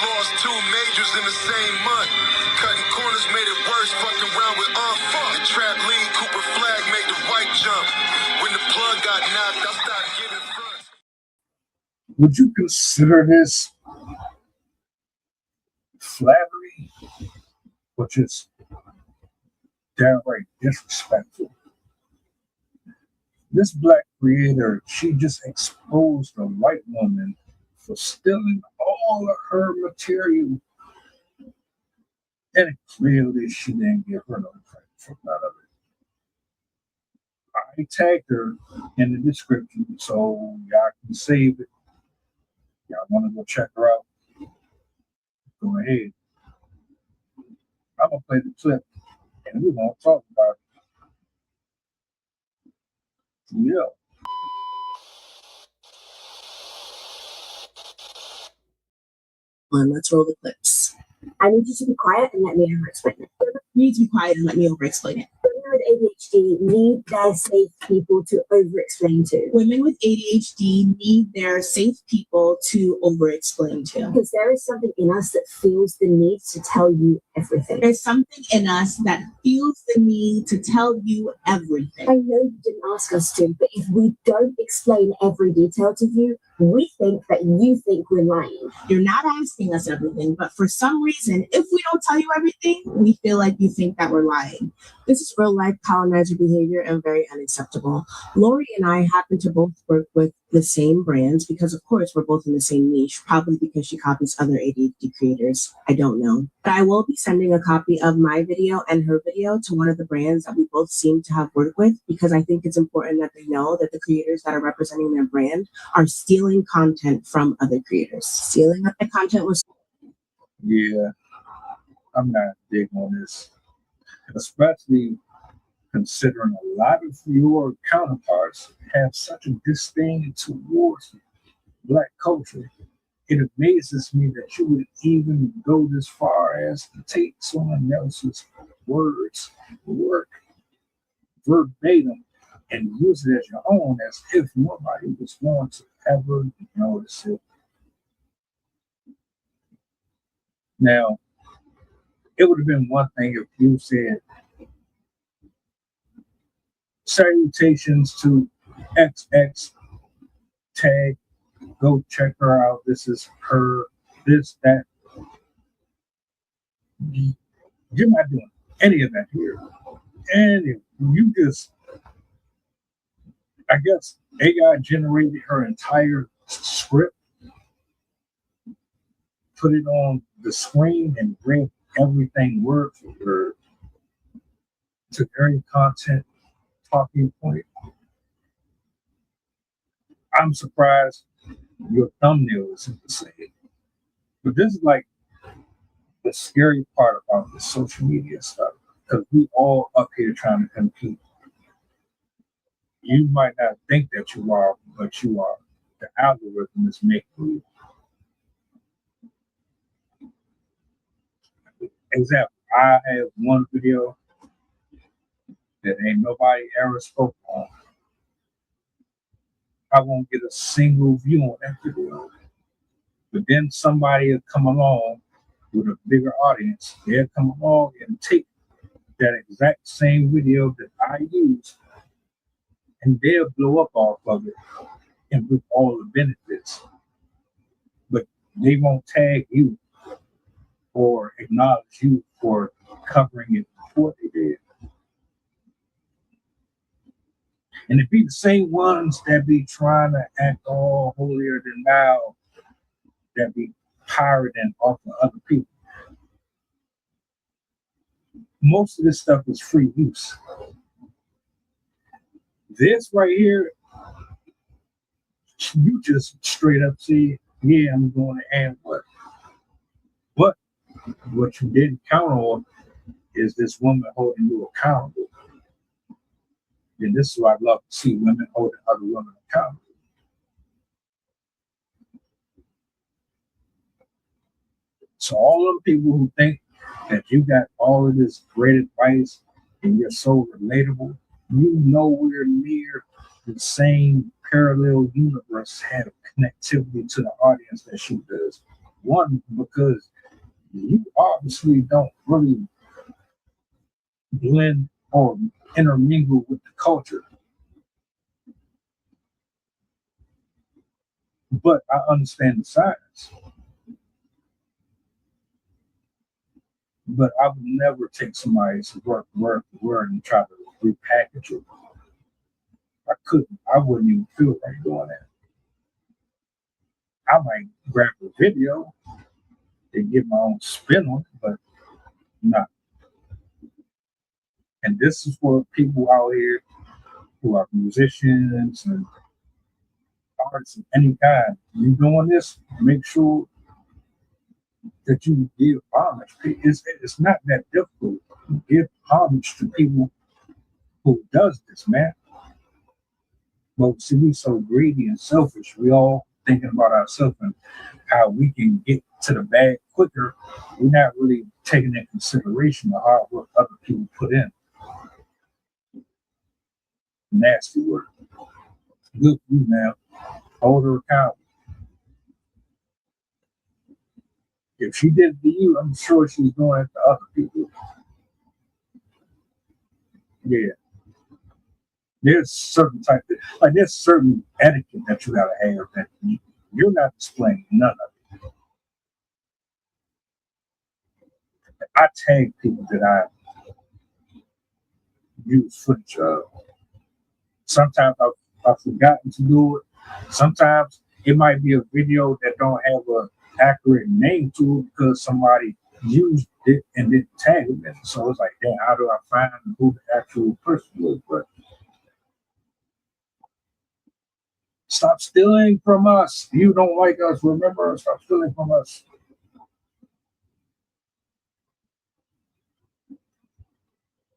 lost 2 majors in the same month. Cutting corners made it worse, fucking around with fuck. The trap lead, Cooper flag made the white jump. When the plug got knocked, I started giving fronts. Would you consider this flattery, or just downright disrespectful? This black creator, she just exposed a white woman for stealing all of her material. And clearly she didn't give her no credit for none of it. I tagged her in the description so y'all can save it. Y'all want to go check her out? Go ahead. I'm going to play the clip and we're going to talk about it. Yeah. Let's roll the clips. I need you to be quiet and let me over-explain it. You need to be quiet and let me over-explain it. Women with ADHD need their safe people to over-explain to. Women with ADHD need their safe people to over-explain to. Because there is something in us that feels the need to tell you everything. There's something in us that feels the need to tell you everything. I know you didn't ask us to, but if we don't explain every detail to you, we think that you think we're lying. You're not asking us everything, but for some reason, if we don't tell you everything, we feel like you think that we're lying. This is real life colonizer behavior and very unacceptable. Lori and I happen to both work with the same brands because, of course, we're both in the same niche, probably because she copies other ADHD creators. I don't know. But I will be sending a copy of my video and her video to one of the brands that we both seem to have worked with, because I think it's important that they know that the creators that are representing their brand are stealing content from other creators. Stealing up the content was... Yeah, I'm not big on this, especially considering a lot of your counterparts have such a disdain towards Black culture. It amazes me that you would even go this far as to take someone else's words, work, verbatim, and use it as your own, as if nobody was going to ever notice it. Now, it would have been one thing if you said, salutations to XX, tag, go check her out, this is her, this, that. You're not doing any of that here. And you just, I guess AI generated her entire script, put it on the screen, and read everything word for word to every content talking point. I'm surprised your thumbnail isn't the same. But this is like the scary part about the social media stuff, because we all up here trying to compete. You might not think that you are, but you are. The algorithm is making you. Example, I have one video that ain't nobody ever spoke on. I won't get a single view on that video. But then somebody will come along with a bigger audience. They'll come along and take that exact same video that I use, and they'll blow up off of it and with all the benefits. But they won't tag you or acknowledge you for covering it before they did. And it be the same ones that be trying to act all holier than thou, that be pirating off of other people. Most of this stuff is free use. This right here, you just straight up say, yeah, I'm going to add what? But what you didn't count on is this woman holding you accountable. And this is what I love to see, women holding other women accountable. So all of the people who think that you got all of this great advice and you're so relatable, you nowhere near the same parallel universe have connectivity to the audience that she does. One, because you obviously don't really blend or intermingle with the culture. But I understand the science. But I would never take somebody's word and try to repackage it. I couldn't. I wouldn't even feel right doing that. I might grab a video and get my own spin on it, but not. And this is for people out here who are musicians and artists of any kind. You doing this, make sure that you give homage. It's not that difficult. Give homage to people who does this, man. But see, we so greedy and selfish. We all thinking about ourselves and how we can get to the bag quicker. We're not really taking into consideration the hard work other people put in. Nasty work. Good for you, man. Hold her accountable. If she did it to you, I'm sure she's doing it to other people. Yeah. There's certain there's certain etiquette that you gotta have that you're not displaying none of it. I tag people that I use footage of. Sometimes I've forgotten to do it. Sometimes it might be a video that don't have an accurate name to it because somebody used it and didn't tag them in. So it's like, damn, how do I find who the actual person was? But stop stealing from us. You don't like us. Remember, stop stealing from us.